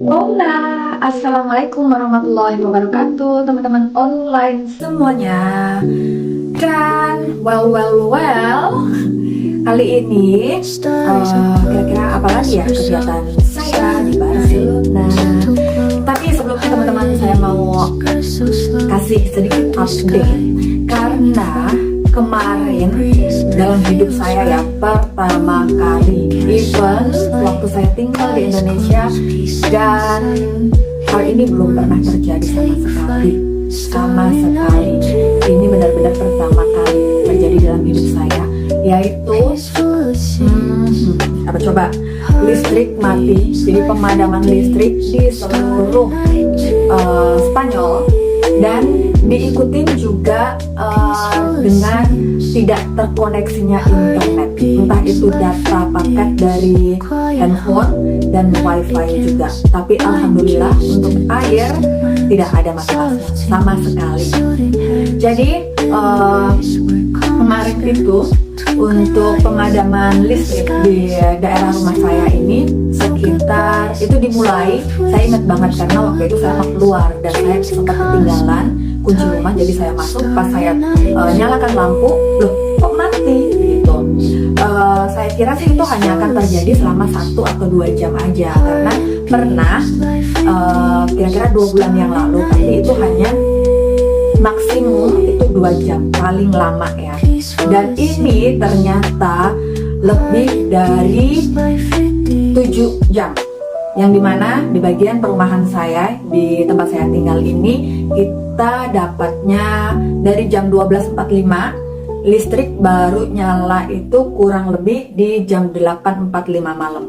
Hola, Assalamualaikum warahmatullahi wabarakatuh, teman-teman online semuanya. Dan kali ini kira-kira apa lagi ya kegiatan saya di Barcelona. Tapi sebelumnya teman-teman, saya mau kasih sedikit update karena kemarin dalam hidup saya ya, pertama kali event waktu saya tinggal di Indonesia, dan hal ini belum pernah terjadi sama sekali. Ini benar-benar pertama kali terjadi dalam hidup saya, yaitu apa coba, listrik mati. Jadi pemadaman listrik di seluruh Spanyol, dan diikutin juga dengan tidak terkoneksinya internet, entah itu data paket dari handphone dan wifi juga. Tapi alhamdulillah untuk air tidak ada masalah sama sekali. Jadi kemarin itu untuk pemadaman listrik di daerah rumah saya ini sekitar itu dimulai, saya ingat banget karena waktu itu saya mau keluar dan saya sempat ketinggalan kunci rumah, jadi saya masuk, pas saya nyalakan lampu, loh kok mati gitu. Saya kira sih itu hanya akan terjadi selama 1 atau 2 jam aja, karena pernah kira-kira 2 bulan yang lalu, tapi itu hanya maksimum itu 2 jam paling lama ya. Dan ini ternyata lebih dari 7 jam, yang dimana di bagian perumahan saya, di tempat saya tinggal ini, kita dapatnya dari jam 12.45, listrik baru nyala itu kurang lebih di jam 8.45 malam.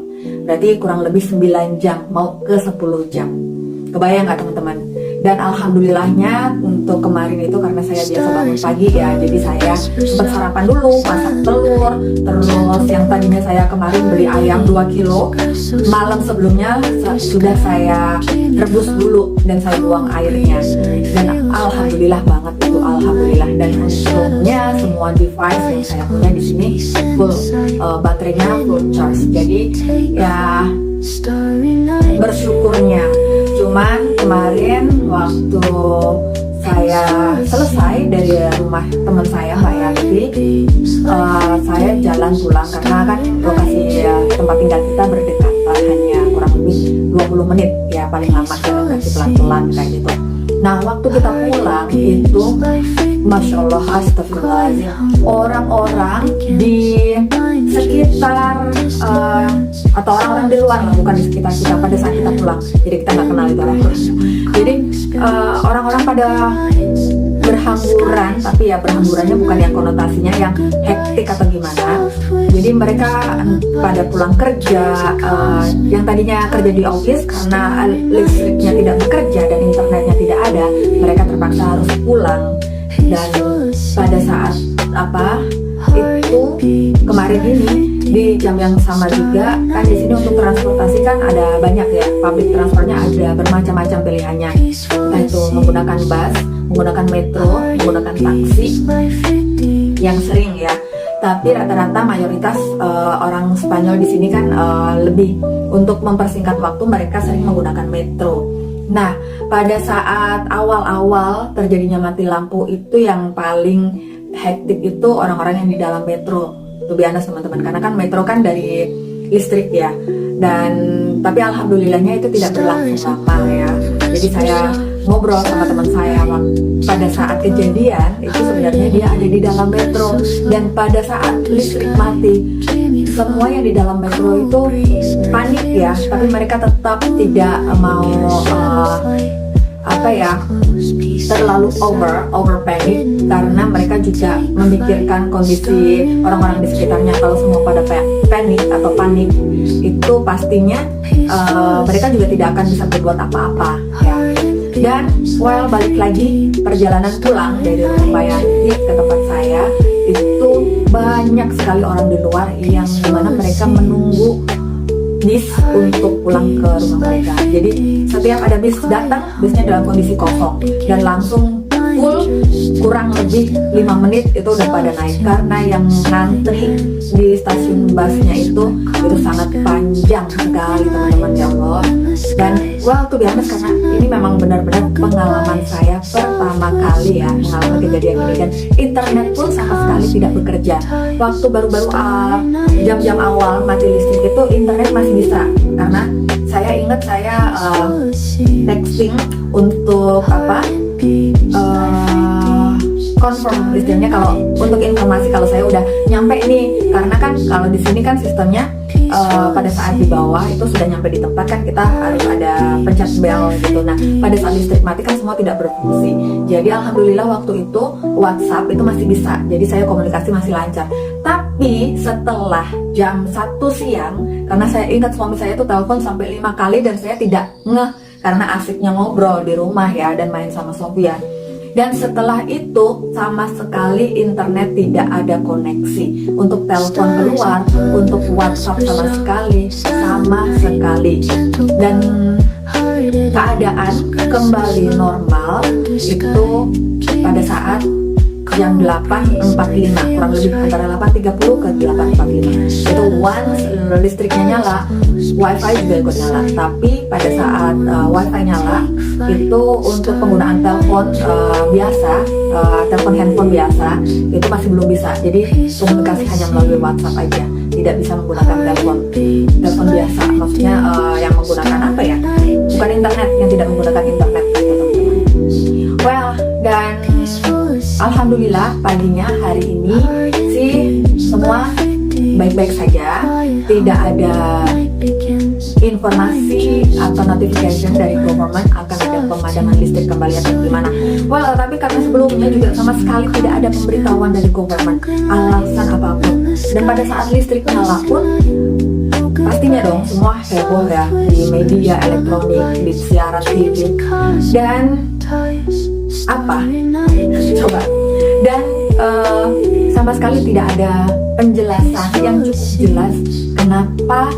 Berarti kurang lebih 9 jam, mau ke 10 jam. Kebayang nggak teman-teman? Dan alhamdulillahnya untuk kemarin itu karena saya biasa bangun pagi ya, jadi saya sempat sarapan dulu, masak telur, terus yang tadinya saya kemarin beli ayam 2 kilo, malam sebelumnya sudah saya rebus dulu dan saya buang airnya. Dan alhamdulillah banget itu, alhamdulillah. Dan untungnya semua device yang saya punya di sini full, baterainya full charge. Jadi ya bersyukurnya. Cuman kemarin waktu saya selesai dari rumah teman saya Mbak Yanti, saya jalan pulang karena kan lokasi tempat tinggal kita berdekatan, hanya kurang lebih 20 menit ya paling lama, jalan kaki pelan-pelan kayak gitu. Nah waktu kita pulang itu, Masya Allah, astagfirullahaladzim, orang-orang di sekitar atau orang-orang di luar lah, bukan di sekitar kita pada saat kita pulang, jadi kita nggak kenal itu orang-orang. Jadi orang-orang pada berhamburan, tapi ya berhamburannya bukan yang konotasinya yang hektik atau gimana. Jadi mereka pada pulang kerja, yang tadinya kerja di office karena listriknya tidak bekerja dan internetnya tidak ada, mereka terpaksa harus pulang. Dan pada saat itu kemarin ini di jam yang sama juga kan, di sini untuk transportasi kan ada banyak ya, public transportnya ada bermacam-macam pilihannya, entah itu menggunakan bus, menggunakan metro, menggunakan taksi yang sering ya. Tapi rata-rata mayoritas orang Spanyol di sini kan lebih untuk mempersingkat waktu, mereka sering menggunakan metro. Nah, pada saat awal-awal terjadinya mati lampu itu yang paling hektik itu orang-orang yang di dalam metro. Tuh biasa teman-teman, karena kan metro kan dari listrik ya. Dan tapi alhamdulillahnya itu tidak berlangsung lama ya. Jadi saya ngobrol sama teman saya pada saat kejadian itu, sebenarnya dia ada di dalam metro, dan pada saat listrik mati semua yang di dalam metro itu panik ya, tapi mereka tetap tidak mau terlalu over panic, karena mereka juga memikirkan kondisi orang-orang di sekitarnya. Kalau semua pada panik atau panik itu pastinya mereka juga tidak akan bisa berbuat apa-apa ya. Dan balik lagi perjalanan pulang dari rumah Yanti ke tempat saya itu banyak sekali orang di luar yang dimana mereka menunggu bis untuk pulang ke rumah mereka. Jadi setiap ada bis datang, bisnya dalam kondisi kosong dan langsung full kurang lebih 5 menit itu udah pada naik, karena yang ngantri di stasiun busnya itu sangat panjang sekali teman-teman, ya Allah. Dan tuh biasa, karena ini memang benar-benar pengalaman saya pertama kali ya mengalami kejadian ini, dan internet pun sama sekali tidak bekerja. Waktu baru-baru jam-jam awal mati listrik itu internet masih bisa, karena saya ingat saya texting untuk confirm istilahnya, kalau untuk informasi kalau saya udah nyampe nih, karena kan kalau di sini kan sistemnya pada saat di bawah itu sudah nyampe di tempat kan kita harus ada pencet bel gitu. Nah pada saat listrik mati kan semua tidak berfungsi. Jadi alhamdulillah waktu itu WhatsApp itu masih bisa, jadi saya komunikasi masih lancar. Tapi setelah jam 1 siang, karena saya ingat suami saya tuh telepon sampai 5 kali dan saya tidak ngeh, karena asiknya ngobrol di rumah ya dan main sama Sofia. Dan setelah itu sama sekali internet tidak ada koneksi untuk telepon keluar, untuk WhatsApp sama sekali. Dan keadaan kembali normal itu pada saat jam 8.45, kurang lebih antara 8.30 ke 8.45. Itu once listriknya nyala, wifi juga ikut nyala. Tapi pada saat wifi nyala itu untuk penggunaan telepon biasa, telepon handphone biasa itu masih belum bisa. Jadi komunikasi hanya melalui WhatsApp aja, tidak bisa menggunakan telepon biasa. Maksudnya yang menggunakan apa ya? Bukan internet, yang tidak menggunakan internet, teman-teman. Dan alhamdulillah paginya hari ini sih semua baik-baik saja, tidak ada informasi atau notification dari government akan ada pemadaman listrik kembali atau gimana. Tapi karena sebelumnya juga sama sekali tidak ada pemberitahuan dari government alasan apapun. Dan pada saat listrik nyala pun pastinya dong semua heboh ya di media elektronik, di siaran TV, dan coba, dan sama sekali tidak ada penjelasan yang cukup jelas kenapa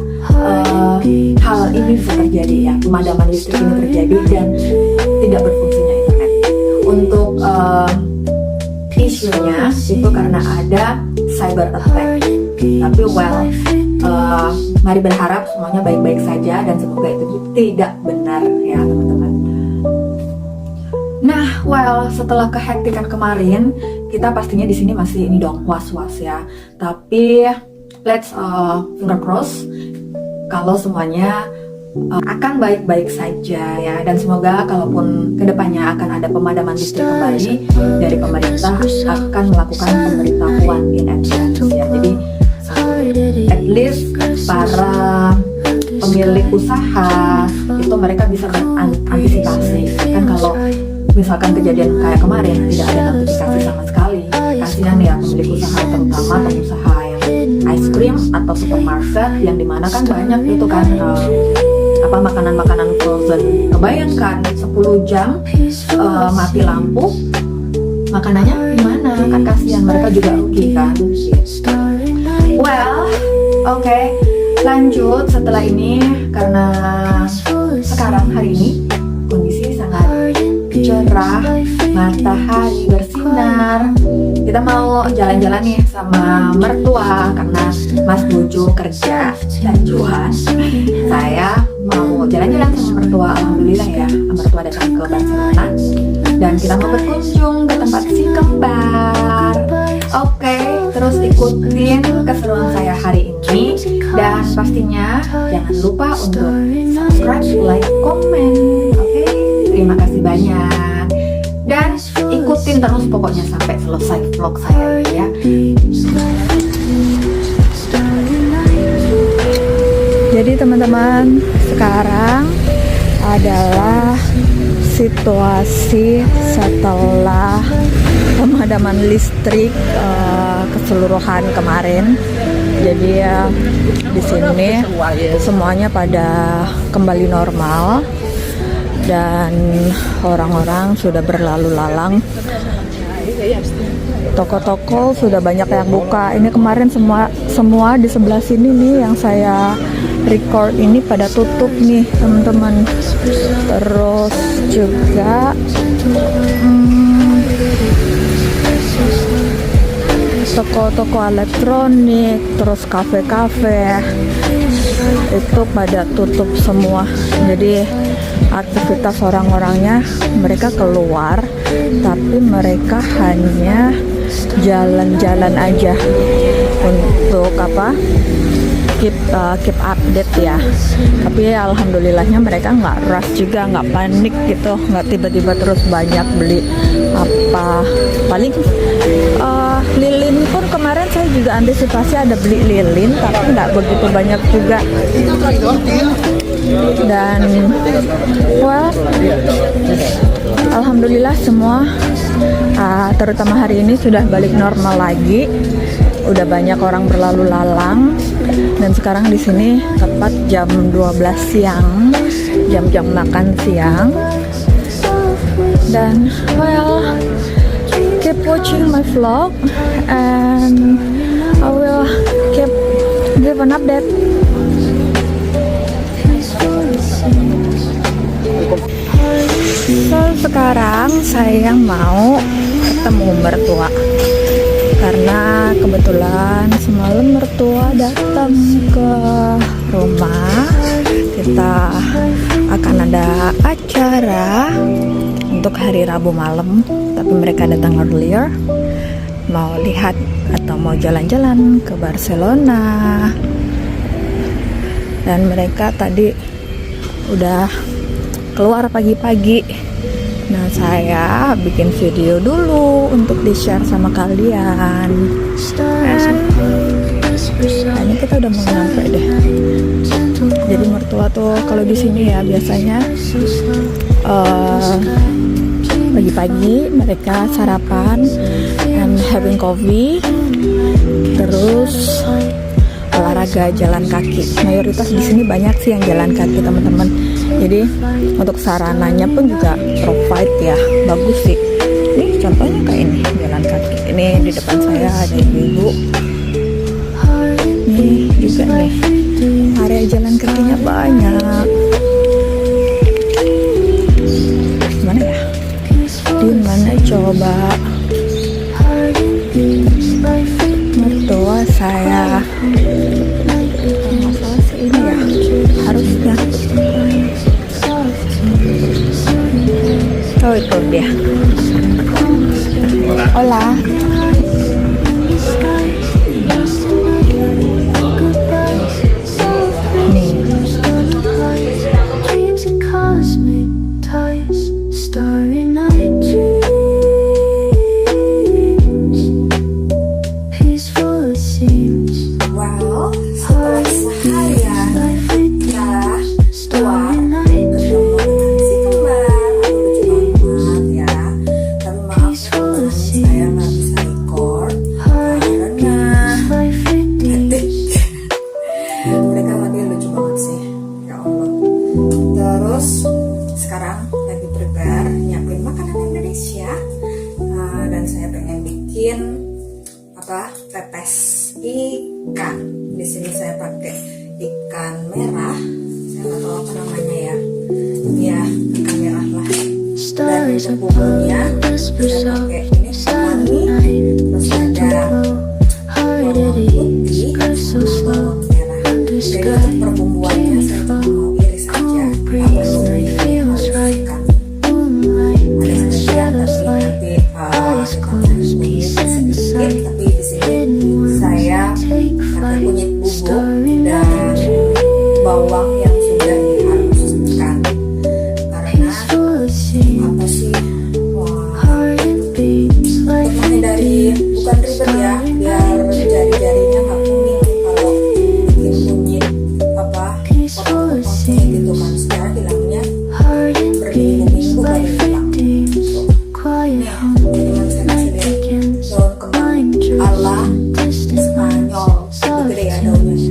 hal ini bisa terjadi ya, pemadaman listrik ini terjadi dan tidak berfungsinya internet. Untuk isunya itu karena ada cyber attack. Tapi mari berharap semuanya baik-baik saja dan semoga itu tidak benar ya teman-teman. Nah, setelah kehektikan kemarin, kita pastinya di sini masih ini dong was-was ya. Tapi let's finger cross kalau semuanya akan baik-baik saja ya, dan semoga kalaupun kedepannya akan ada pemadaman listrik kembali dari pemerintah akan melakukan pemberitahuan in advance ya. Jadi at least para pemilik usaha itu mereka bisa berantisipasi kan, kalau misalkan kejadian kayak kemarin tidak ada notifikasi sama sekali, kasihan ya pemilik usaha, terutama pengusaha yang ice cream atau supermarket yang dimana kan banyak itu kan makanan-makanan frozen. Kebayangkan 10 jam mati lampu, makanannya gimana kan, kasihan, mereka juga rugi kan. Lanjut setelah ini, karena sekarang hari ini kondisi sangat cerah, matahari bersinar. Kita mau jalan-jalan nih sama mertua karena Mas Bojo kerja dan Juhan. Saya mau jalan-jalan sama mertua, alhamdulillah ya, mertua datang ke Barcelona dan kita mau berkunjung ke tempat si kembar. Terus ikutin keseruan saya hari ini, dan pastinya jangan lupa untuk subscribe, like, komen. Terima kasih banyak, dan ikutin terus pokoknya sampai selesai vlog saya ya. Jadi teman-teman, sekarang adalah situasi setelah pemadaman listrik keseluruhan kemarin. Jadi ya di sini semuanya pada kembali normal dan orang-orang sudah berlalu lalang. Toko-toko sudah banyak yang buka. Ini kemarin semua di sebelah sini nih yang saya record ini pada tutup nih teman-teman. Terus juga toko-toko elektronik, terus kafe-kafe itu pada tutup semua. Jadi aktivitas orang-orangnya mereka keluar, tapi mereka hanya jalan-jalan aja untuk keep update ya. Tapi alhamdulillahnya mereka nggak rush juga, nggak panik gitu, nggak tiba-tiba terus banyak beli apa. Paling lilin pun kemarin saya juga antisipasi ada beli lilin, tapi nggak begitu banyak juga. Dan alhamdulillah semua terutama hari ini sudah balik normal lagi. Udah banyak orang berlalu lalang, dan sekarang di sini tepat jam 12 siang, jam-jam makan siang. Dan keep watching my vlog and I will keep give an update. So sekarang saya mau ketemu mertua karena kebetulan semalam mertua datang ke rumah. Kita akan ada acara untuk hari Rabu malam, tapi mereka datang earlier, mau lihat atau mau jalan-jalan ke Barcelona. Dan mereka tadi udah keluar pagi-pagi. Nah, saya bikin video dulu untuk di-share sama kalian. Nah, ini kita udah mau nyampe deh. Jadi mertua tuh kalau di sini ya biasanya pagi-pagi mereka sarapan and having coffee, terus olahraga jalan kaki. Mayoritas di sini banyak sih yang jalan kaki, teman-teman. Jadi untuk sarananya pun juga provide ya, bagus sih. Ini contohnya kayak ini jalan kaki. Ini di depan saya ada ibu-ibu. Nih juga nih area jalan kakinya banyak. Mana ya? Di mana coba? Mertua saya. Masalah sih ini ya, harusnya. Oh itu dia. Hola. Sekarang lagi prepare nyiapin makanan Indonesia, dan saya pengen bikin pepes ikan. Di sini saya pakai ikan merah, saya nggak tahu apa namanya ya, ikan merah lah. Dan untuk bumbunya saya pakai ini wangi, terus ada bawang putih, bawang merah. Jadi untuk perbumbuannya saya cuma mau iris aja. Tapi di sini saya pakai kunyit bubuk dan bawang yang sudah dihaluskan, karena menghindari bukan ribet ya, biar jari-jarinya nggak kuning kalau bikin kunyit potong-potong gitu kan. Sekarang bilangnya berminggu-minggu baru hilang. Daun kembang ala Spanyol, gede ya daunnya,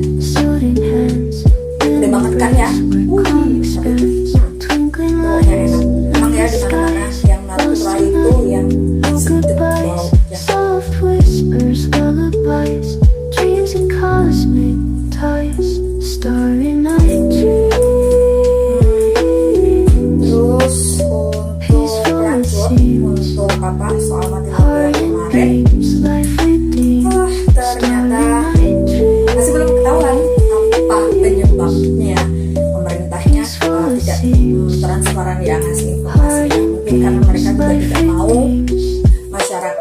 gede banget kan ya. Baunya enak. Emang ya di mana-mana yang natural itu yang sedap bau ya. Terus untuk lanjut untuk soal mati kemarin,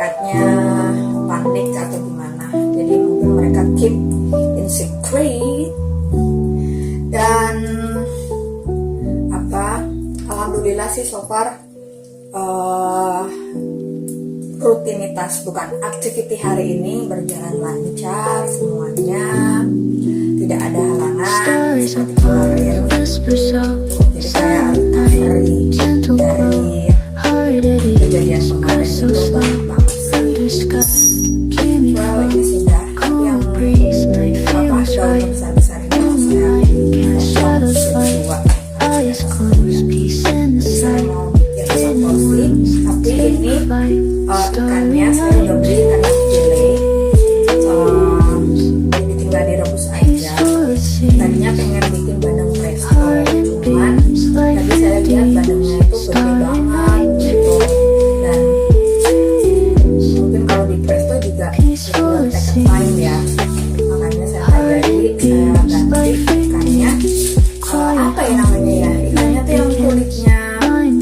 malaikatnya panik atau gimana. Jadi mungkin mereka keep in secret. Dan alhamdulillah sih so far rutinitas, bukan activity hari ini berjalan lancar semuanya, tidak ada halangan seperti kemarin. Jadi saya recovery dari kejadian kemarin itu banyak banget sih. Well, ini sudah yang daun besar-besar ini saya berdua. Saya mau bikin porsi, tapi ini ikannya saya udah beli ikan file, jadi tinggal direbus aja. Tadinya pengen bikin bandeng presto, cuman tadi saya lihat bandengnya itu gede banget gitu, dan mungkin kalau di presto juga take time ya. Makanya saya ganti ikannya. Apa ya namanya ya? Ikannya tuh yang kulitnya,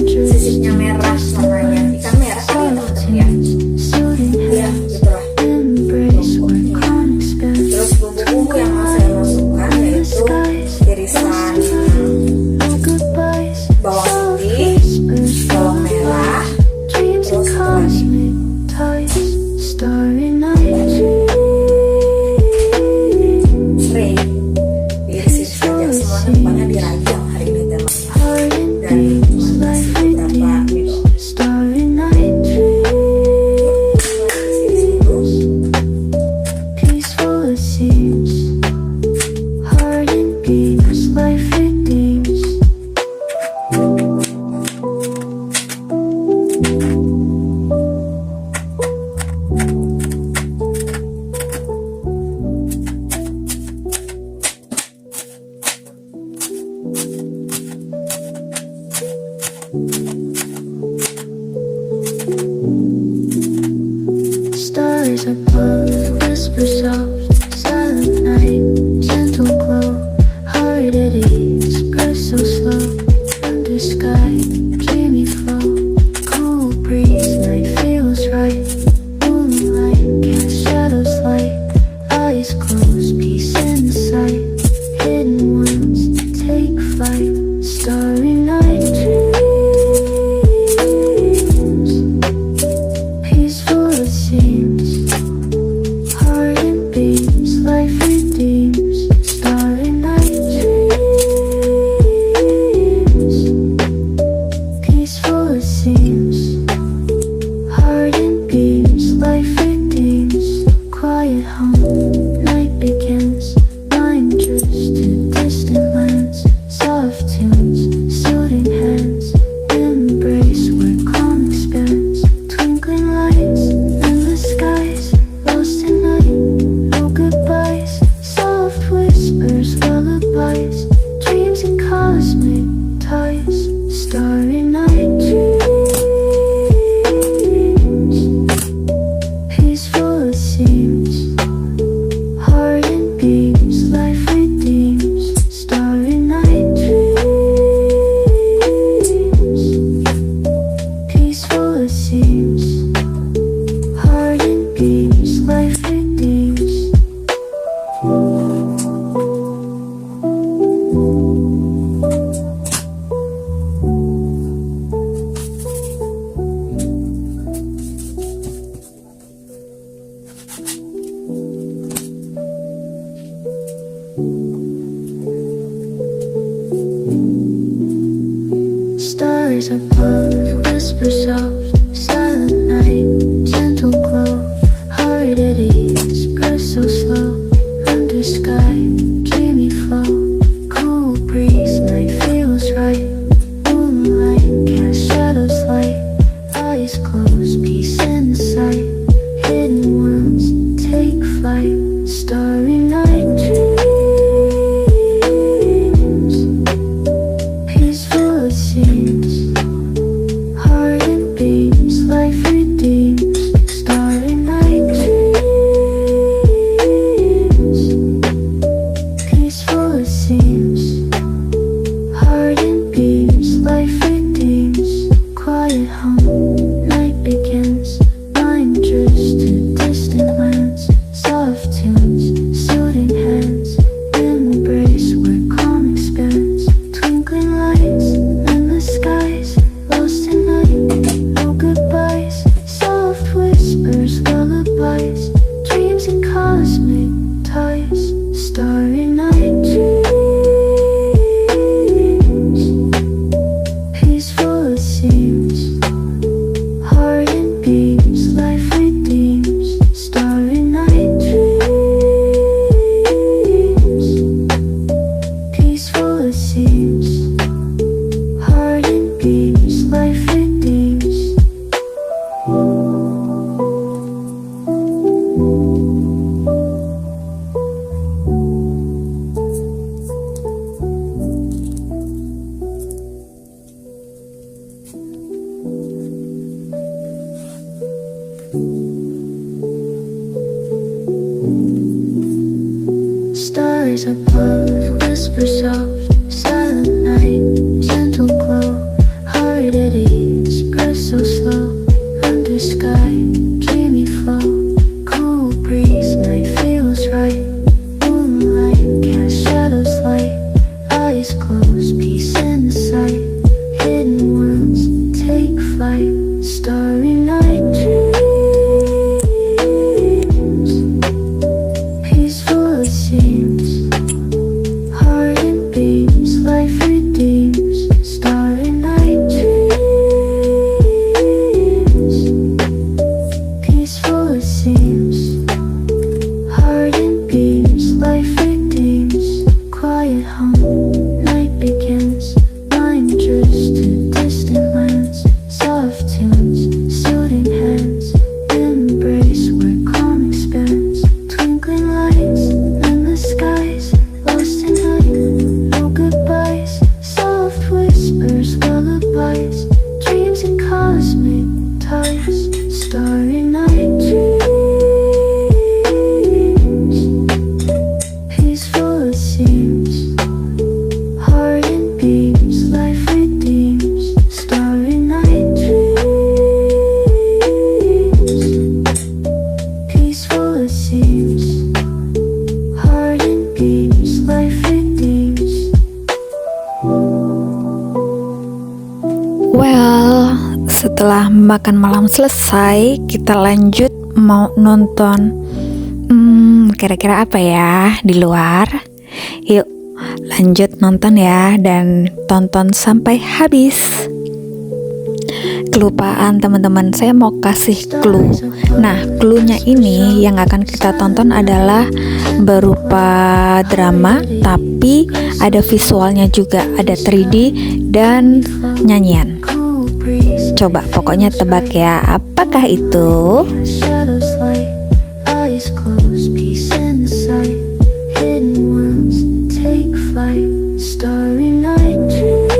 sisipnya merah warnanya. Ikan merah kali ya teman-teman ya? Iya, gitulah. Terus bumbu-bumbu yang mau saya masukkan yaitu irisan bawang putih, bawang merah, terus serai. Diiris saja semuanya, pokoknya dirajang hari ini teman-teman. Dan beberapa gitu. Stars above, whisper soft, silent night, gentle glow, heart at ease, breath so slow, under sky, dreamy flow, cool breeze, night feels right, moonlight, cast shadows light, eyes closed, peace in the sight, hidden ones, take flight, starry night dreams, peaceful it seems, heart and beams, life redeems, starry night dreams, peaceful it seems, heart and beams, life redeems, quiet home, night begins, mind drifts to distant lands, soft tunes, soothing hands, embrace where calm expands, twinkling lights, endless skies, lost in night, no goodbyes, soft whispers, lullabies, dreams and cosmic ties, starry night dreams, peaceful it seems, heart and beams, life redeems, starry night dreams, peaceful it seems, heart and beams, life redeems. Stars above, whisper soft, silent night, gentle glow, heart lullabies, dreams and cosmic ties, starry night dreams, peaceful it seems, heart and beats, life redeems, starry night dreams, peaceful it seems, heart and beats, life redeems. Stars above, whisper soft, silent night, gentle glow, heart at ease, breath so slow, under sky, dreamy flow, cool breeze, night feels right, moonlight, cast shadows light, eyes closed, peace in the sight, hidden worlds, take flight, starry night dreams, peaceful it seems, heart and beats, life redeems, starry night dreams, peaceful it seems, heart and beats, life redeems, quiet hum, night begins, mind drifts to distant lands, soft tunes, soothing hands, embrace where calm expands, twinkling lights, endless skies, lost in night, no goodbyes, soft whispers, lullabies, dreams and cosmic ties, starry night dreams, peaceful it seems, heart and beats, life redeems, starry night dreams, peaceful it seems, heart and beats, life redeems. Well, setelah makan malam selesai, kita lanjut mau nonton. Kira-kira apa ya di luar? Yuk, lanjut nonton ya, dan tonton sampai habis. Kelupaan teman-teman, saya mau kasih clue. Nah, cluenya ini yang akan kita tonton adalah berupa drama, tapi ada visualnya juga, ada 3D dan nyanyian. Cool breeze, Coba pokoknya tebak ya, apakah itu? shadows light, eyes closed, peace in the sight, hidden worlds, take flight, starry night dreams,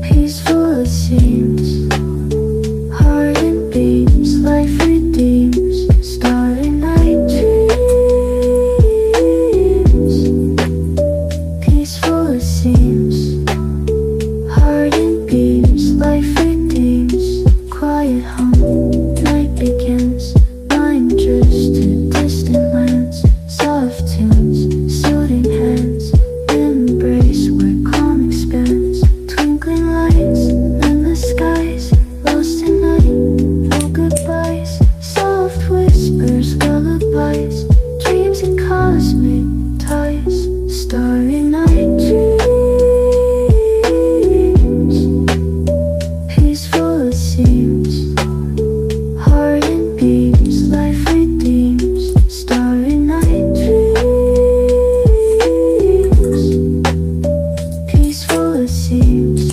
peaceful it seems, heart and beats, life redeems, starry night dreams, peaceful it seems, heart and beats, life redeems, quiet hum, night begins, mind drifts to distant lands, soft tunes, soothing hands, embrace where calm expands, twinkling lights, endless skies, lost in night, no goodbyes, soft whispers, lullabies, dreams and cosmic ties, starry night dreams, peaceful it seems, heart and beats, life redeems, starry night dreams, peaceful it seems,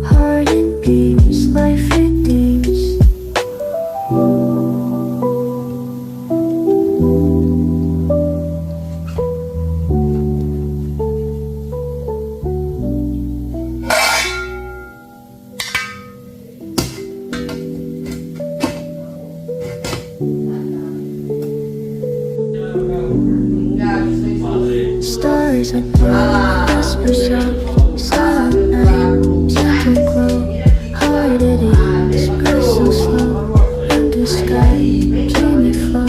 heart and beats, life redeems. Stars above, whisper soft, silent night, gentle glow, heart at ease, breath so slow, under sky, dreamy flow,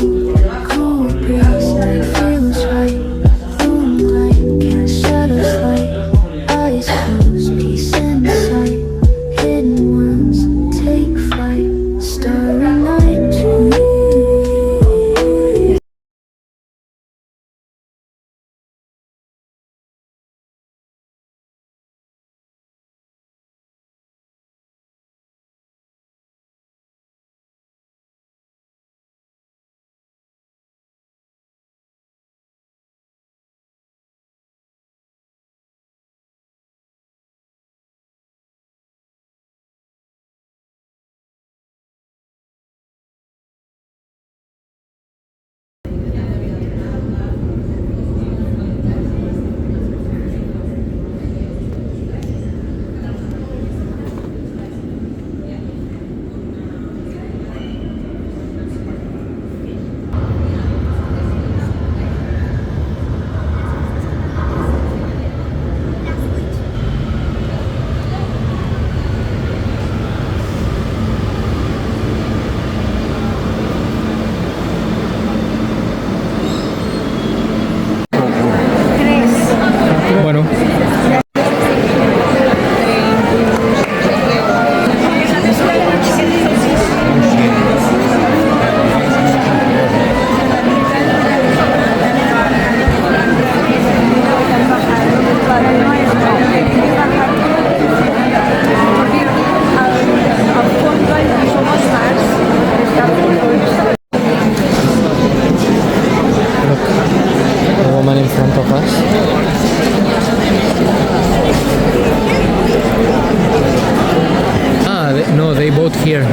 cool breeze, night feels right, moonlight, cast shadows light, eyes closed, peace in sight, hidden worlds, take boat here.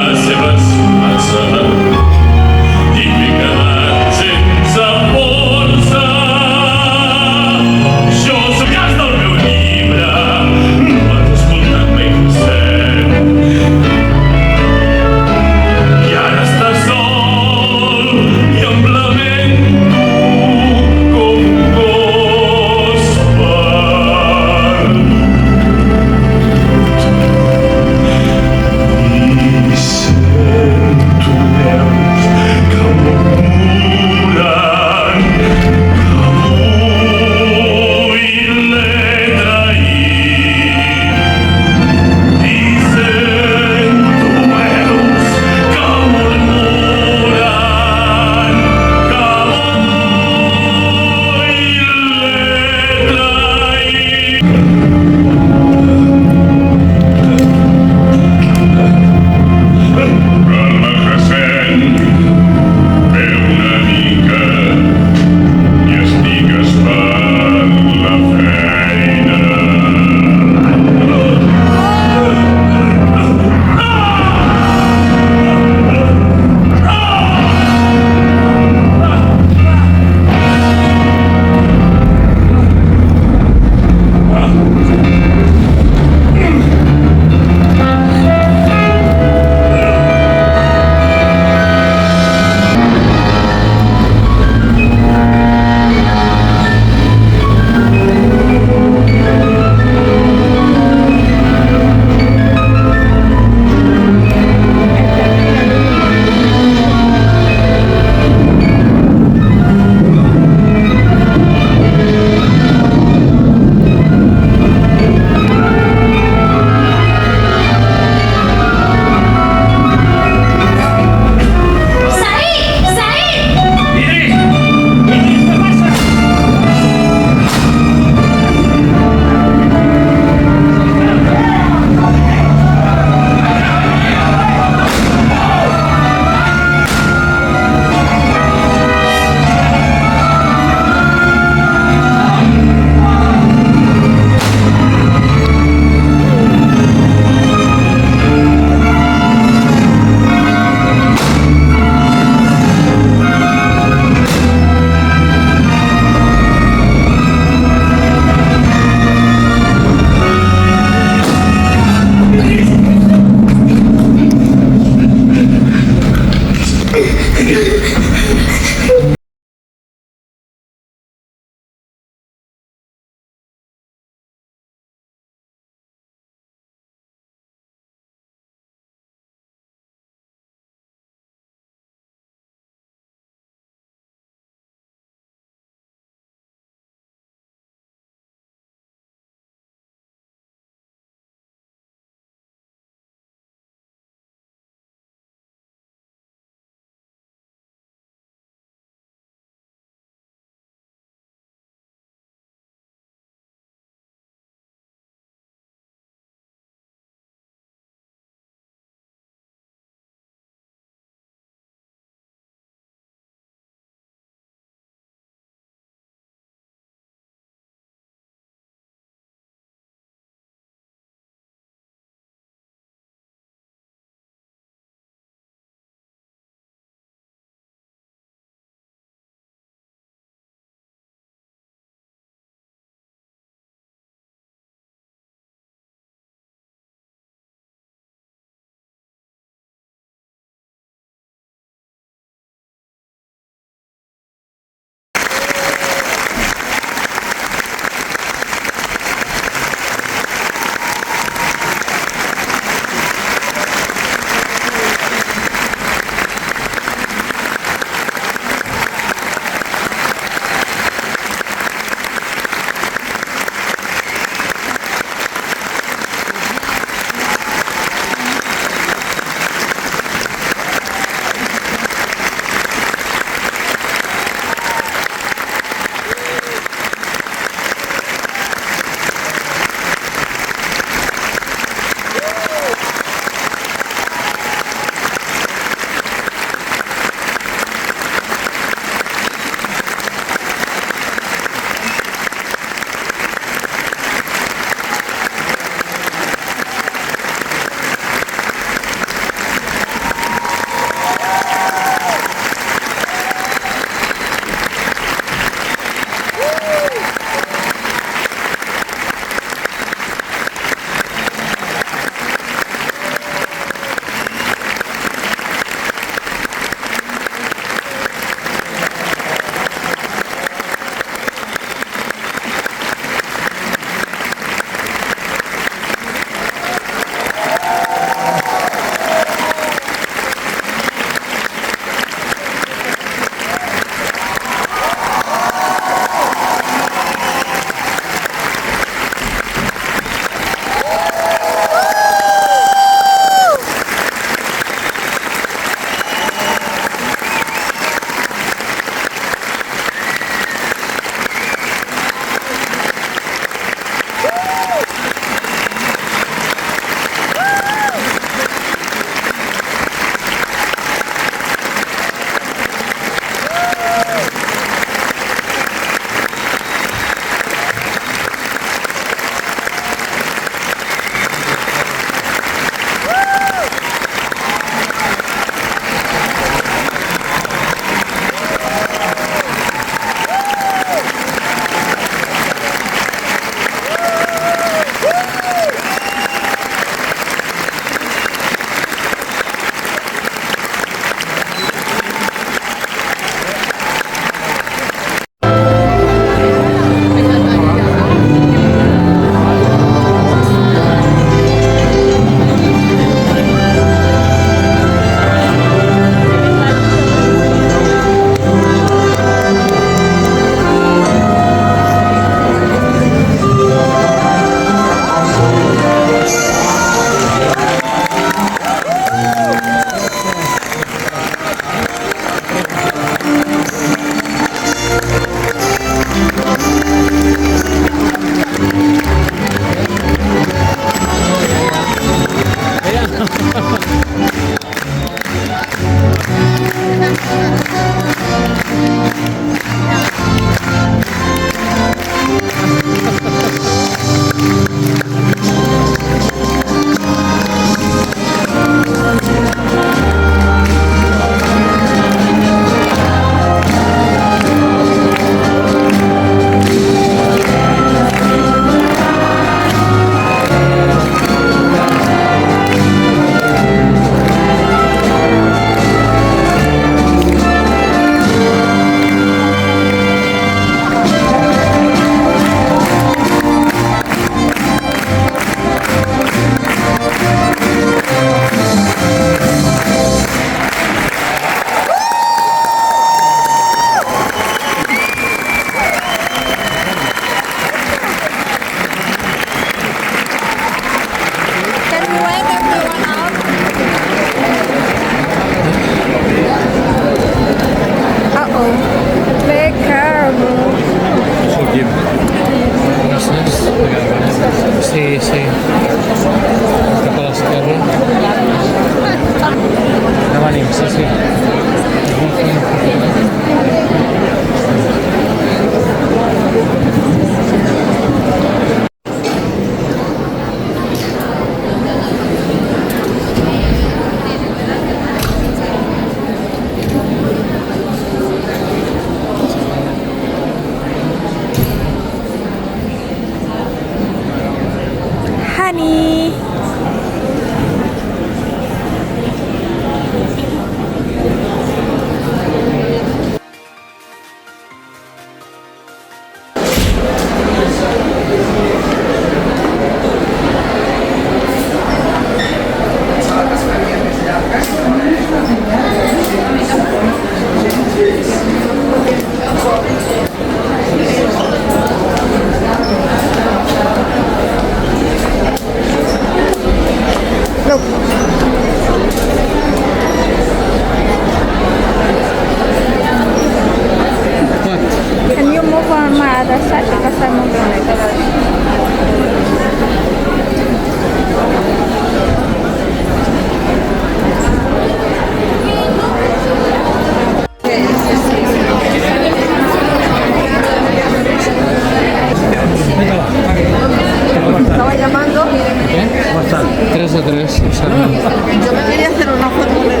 puedes usar. Yo me quería hacer una foto con él.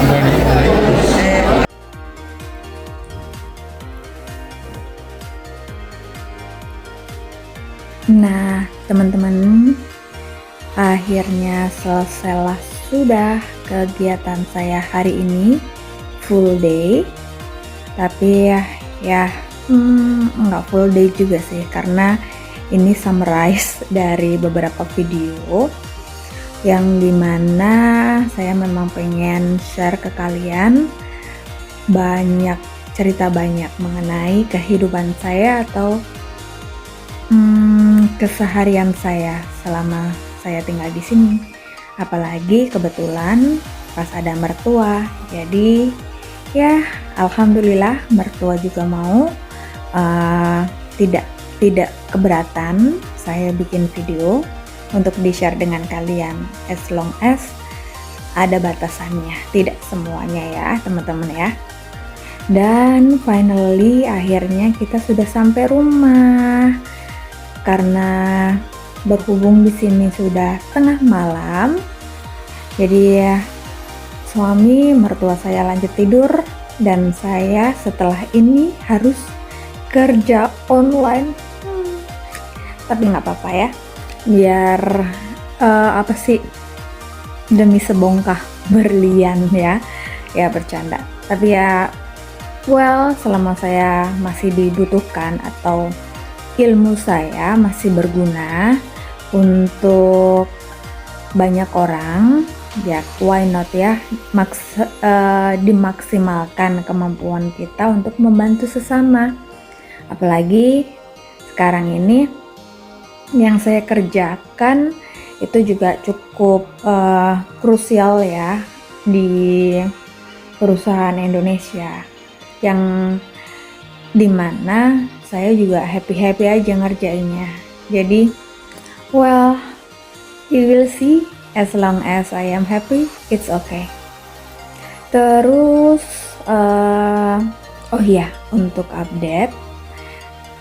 Bueno, Nah, teman-teman, akhirnya selesailah sudah kegiatan saya hari ini, full day. Tapi ya nggak full day juga sih, karena ini summarize dari beberapa video yang dimana saya memang pengen share ke kalian banyak cerita banyak mengenai kehidupan saya atau keseharian saya selama saya tinggal di sini. Apalagi kebetulan pas ada mertua, jadi ya alhamdulillah mertua juga mau, tidak keberatan saya bikin video untuk di-share dengan kalian, as long as ada batasannya, tidak semuanya ya teman-teman ya. Dan finally akhirnya kita sudah sampai rumah. Karena berhubung di sini sudah tengah malam, jadi ya suami mertua saya lanjut tidur dan saya setelah ini harus kerja online. Tapi nggak apa-apa ya, biar apa sih, demi sebongkah berlian ya bercanda. Tapi ya well, selama saya masih dibutuhkan atau ilmu saya masih berguna untuk banyak orang, ya why not ya, dimaksimalkan kemampuan kita untuk membantu sesama. Apalagi sekarang ini yang saya kerjakan itu juga cukup krusial ya di perusahaan Indonesia, yang dimana saya juga happy aja ngerjainnya. Jadi well, you will see, as long as I am happy, it's okay. Terus oh iya, untuk update,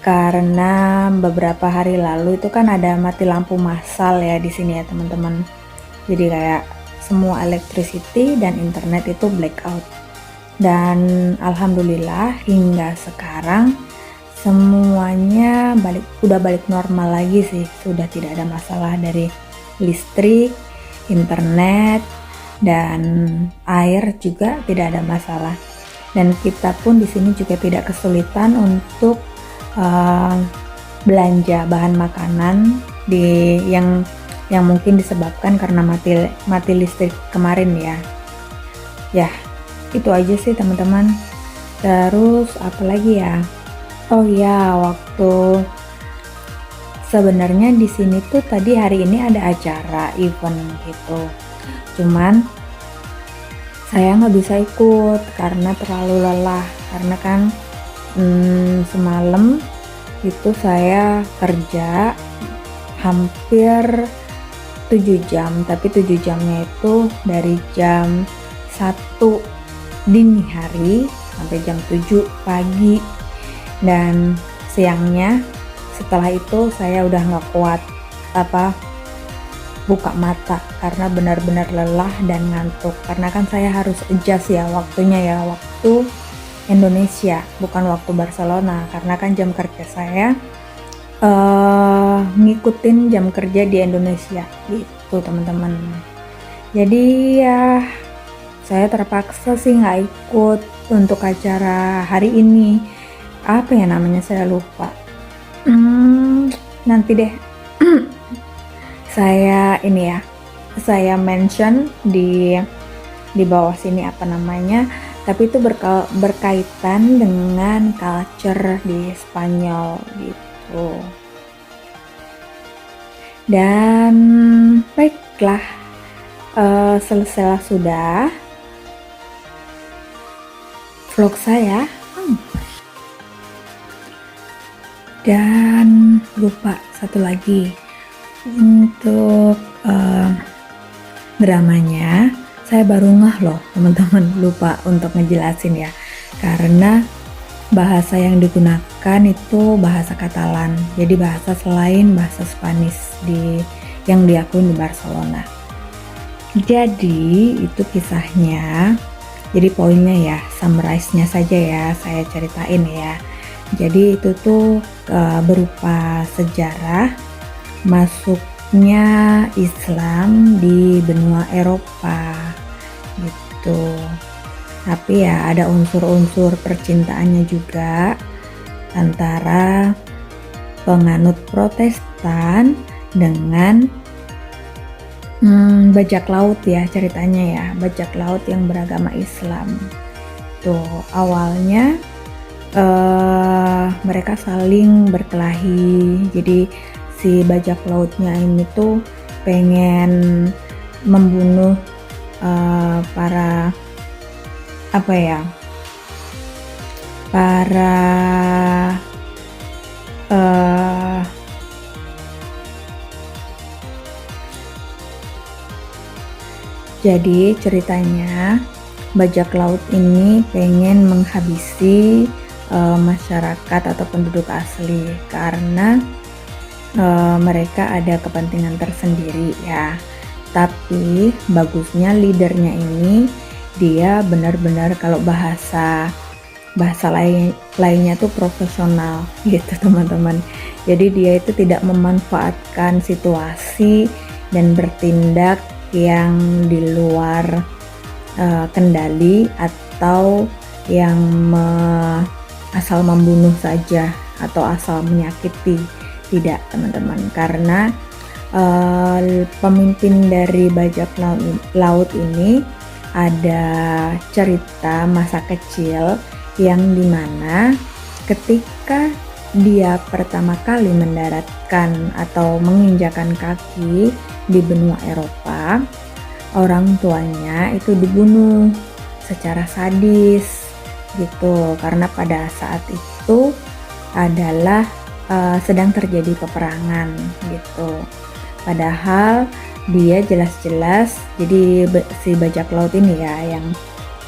karena beberapa hari lalu itu kan ada mati lampu massal ya di sini ya teman-teman. Jadi kayak semua electricity dan internet itu blackout. Dan alhamdulillah hingga sekarang semuanya udah balik normal lagi sih, sudah tidak ada masalah dari listrik, internet, dan air juga tidak ada masalah. Dan kita pun di sini juga tidak kesulitan untuk belanja bahan makanan yang mungkin disebabkan karena mati listrik kemarin ya. Ya, itu aja sih teman-teman. Terus apa lagi ya? Oh ya, waktu sebenarnya di sini tuh tadi hari ini ada acara event gitu. Cuman saya nggak bisa ikut karena terlalu lelah. Karena kan semalam itu saya kerja hampir 7 jam, tapi 7 jamnya itu dari jam 1 dini hari sampai jam 7 pagi. Dan siangnya setelah itu saya udah nggak kuat buka mata karena benar-benar lelah dan ngantuk, karena kan saya harus adjust ya waktunya ya, waktu Indonesia bukan waktu Barcelona, karena kan jam kerja saya ngikutin jam kerja di Indonesia gitu teman-teman. Jadi ya saya terpaksa sih nggak ikut untuk acara hari ini. Apa ya namanya, saya lupa. Nanti deh saya mention di bawah sini apa namanya, tapi itu berkaitan dengan culture di Spanyol gitu. Dan baiklah, selesailah sudah vlog saya. Dan lupa satu lagi, untuk dramanya saya baru ngeh loh teman-teman, lupa untuk ngejelasin ya, karena bahasa yang digunakan itu bahasa Katalan, jadi bahasa selain bahasa Spanish yang diakui di Barcelona. Jadi itu kisahnya. Jadi poinnya ya, summarize-nya saja ya, saya ceritain ya. Jadi itu tuh berupa sejarah masuknya Islam di benua Eropa gitu. Tapi ya ada unsur-unsur percintaannya juga antara penganut Protestan dengan bajak laut ya, ceritanya ya, bajak laut yang beragama Islam. Tuh awalnya mereka saling berkelahi. Jadi si bajak lautnya ini tuh pengen membunuh para jadi ceritanya bajak laut ini pengen menghabisi masyarakat atau penduduk asli karena mereka ada kepentingan tersendiri ya. Tapi bagusnya leadernya ini dia benar-benar kalau bahasa lainnya tuh profesional gitu teman-teman. Jadi dia itu tidak memanfaatkan situasi dan bertindak yang di luar kendali atau yang asal membunuh saja atau asal menyakiti. Tidak teman-teman, karena pemimpin dari bajak laut ini ada cerita masa kecil yang dimana ketika dia pertama kali mendaratkan atau menginjakan kaki di benua Eropa, orang tuanya itu dibunuh secara sadis gitu, karena pada saat itu adalah sedang terjadi peperangan gitu. Padahal dia jelas-jelas, jadi si bajak laut ini ya, yang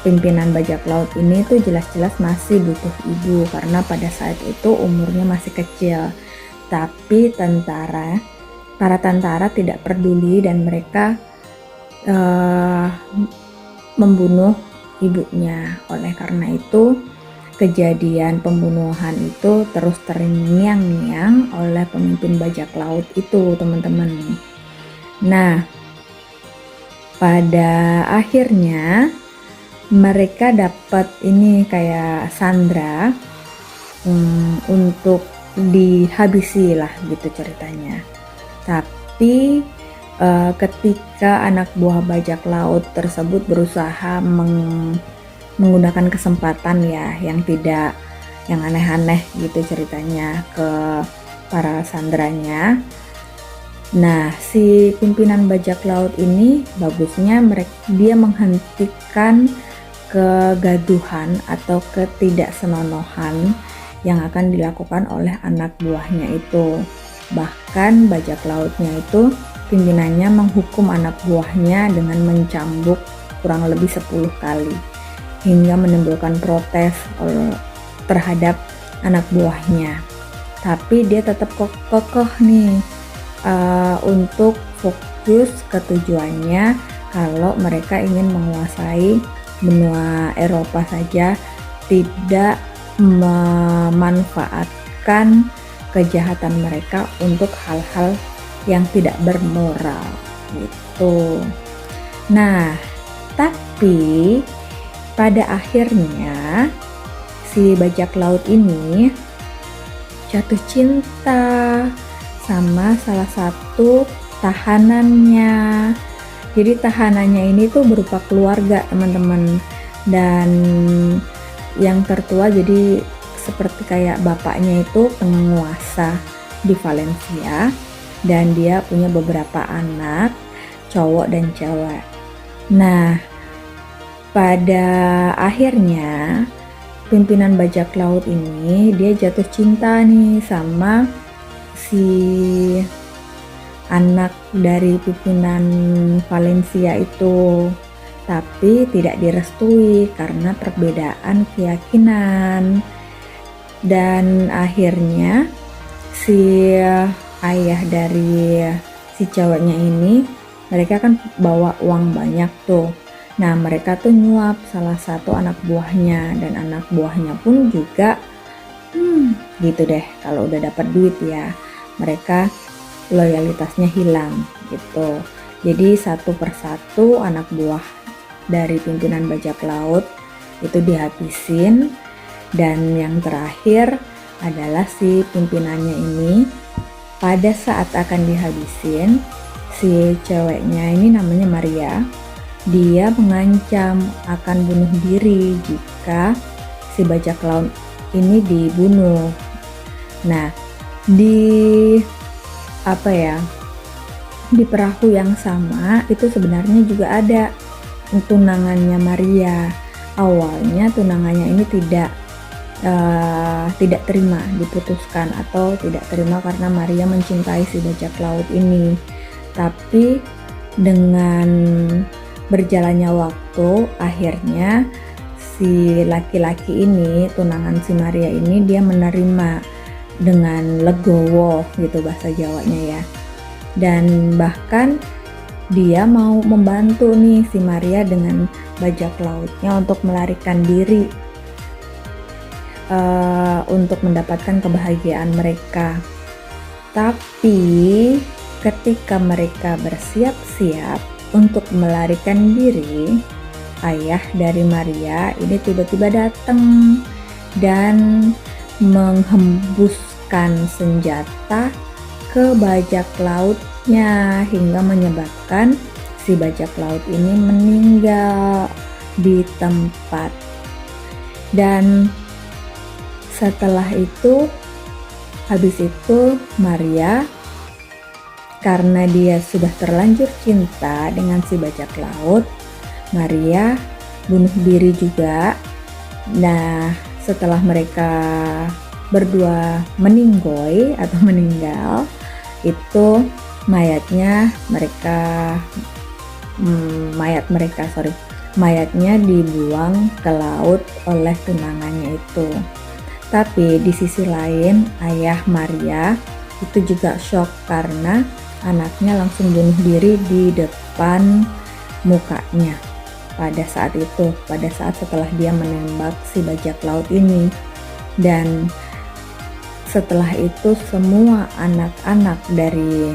pimpinan bajak laut ini tuh jelas-jelas masih butuh ibu karena pada saat itu umurnya masih kecil. Tapi para tentara tidak peduli dan mereka membunuh ibunya. Oleh karena itu kejadian pembunuhan itu terus terngiang-ngiang oleh pemimpin bajak laut itu teman-teman. Nah, pada akhirnya mereka dapat ini kayak sandra untuk dihabisi lah gitu ceritanya. Tapi ketika anak buah bajak laut tersebut berusaha menggunakan kesempatan ya yang aneh-aneh gitu ceritanya ke para sandranya. Nah, si pimpinan bajak laut ini bagusnya dia menghentikan kegaduhan atau ketidaksenonohan yang akan dilakukan oleh anak buahnya itu. Bahkan bajak lautnya itu pimpinannya menghukum anak buahnya dengan mencambuk kurang lebih 10 kali hingga menimbulkan protes terhadap anak buahnya. Tapi dia tetap kokoh nih untuk fokus ke tujuannya kalau mereka ingin menguasai benua Eropa saja, tidak memanfaatkan kejahatan mereka untuk hal-hal yang tidak bermoral gitu. Nah, tapi pada akhirnya si bajak laut ini jatuh cinta sama salah satu tahanannya. Jadi tahanannya ini tuh berupa keluarga teman-teman, dan yang tertua jadi seperti kayak bapaknya itu penguasa di Valencia, dan dia punya beberapa anak cowok dan cewek. Nah, pada akhirnya pimpinan bajak laut ini dia jatuh cinta nih sama si anak dari pimpinan Valencia itu, tapi tidak direstui karena perbedaan keyakinan. Dan akhirnya si ayah dari si ceweknya ini mereka kan bawa uang banyak tuh. Nah, mereka tuh nyuap salah satu anak buahnya, dan anak buahnya pun juga gitu deh, kalau udah dapat duit ya, mereka loyalitasnya hilang gitu. Jadi satu persatu anak buah dari pimpinan bajak laut itu dihabisin, dan yang terakhir adalah si pimpinannya ini. Pada saat akan dihabisin, si ceweknya ini namanya Maria, dia mengancam akan bunuh diri jika si bajak laut ini dibunuh. Nah, di perahu yang sama itu sebenarnya juga ada tunangannya Maria. Awalnya tunangannya ini tidak terima, diputuskan atau tidak terima karena Maria mencintai si bajak laut ini. Tapi dengan berjalannya waktu, akhirnya si laki-laki ini, tunangan si Maria ini, dia menerima dengan legowo gitu bahasa Jawanya ya. Dan bahkan dia mau membantu nih si Maria dengan bajak lautnya untuk melarikan diri, untuk mendapatkan kebahagiaan mereka. Tapi ketika mereka bersiap-siap untuk melarikan diri, ayah dari Maria ini tiba-tiba datang dan menghembuskan senjata ke bajak lautnya hingga menyebabkan si bajak laut ini meninggal di tempat. Dan setelah itu, habis itu Maria, karena dia sudah terlanjur cinta dengan si bajak laut, Maria bunuh diri juga. Nah, setelah mereka berdua meninggoy atau meninggal, itu mayatnya dibuang ke laut oleh tunangannya itu. Tapi di sisi lain, ayah Maria itu juga shock karena anaknya langsung bunuh diri di depan mukanya pada saat setelah dia menembak si bajak laut ini. Dan setelah itu semua anak-anak dari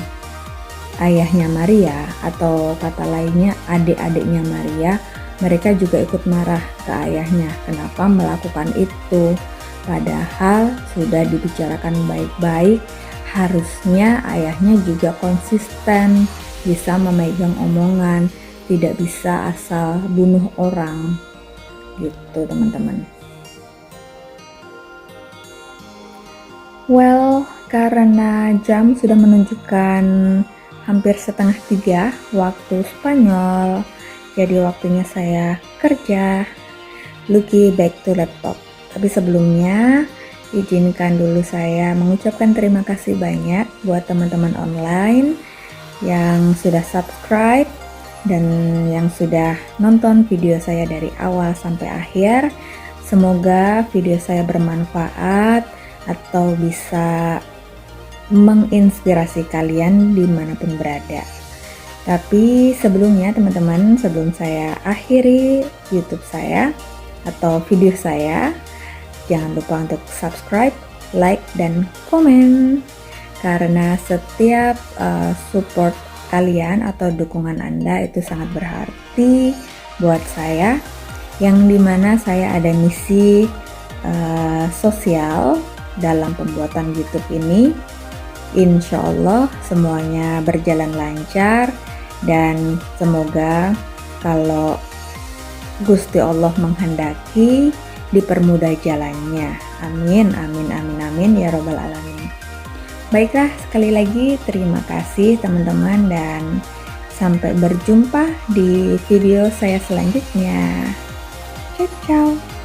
ayahnya Maria, atau kata lainnya adik-adiknya Maria, mereka juga ikut marah ke ayahnya kenapa melakukan itu. Padahal sudah dibicarakan baik-baik, harusnya ayahnya juga konsisten, bisa memegang omongan, tidak bisa asal bunuh orang gitu teman-teman. Well, karena jam sudah menunjukkan hampir 2:30 waktu Spanyol, jadi waktunya saya kerja. Lucky back to laptop. Tapi sebelumnya, izinkan dulu saya mengucapkan terima kasih banyak buat teman-teman online yang sudah subscribe dan yang sudah nonton video saya dari awal sampai akhir. Semoga video saya bermanfaat atau bisa menginspirasi kalian dimanapun berada. Tapi sebelumnya teman-teman, sebelum saya akhiri YouTube saya atau video saya, jangan lupa untuk subscribe, like, dan komen. Karena setiap support kalian atau dukungan Anda itu sangat berarti buat saya, yang dimana saya ada misi sosial dalam pembuatan YouTube ini. Insya Allah semuanya berjalan lancar, dan semoga kalau Gusti Allah menghendaki dipermudah jalannya. Amin, amin, amin, amin ya robbal alamin. Baiklah, sekali lagi terima kasih teman-teman, dan sampai berjumpa di video saya selanjutnya. Ciao, ciao.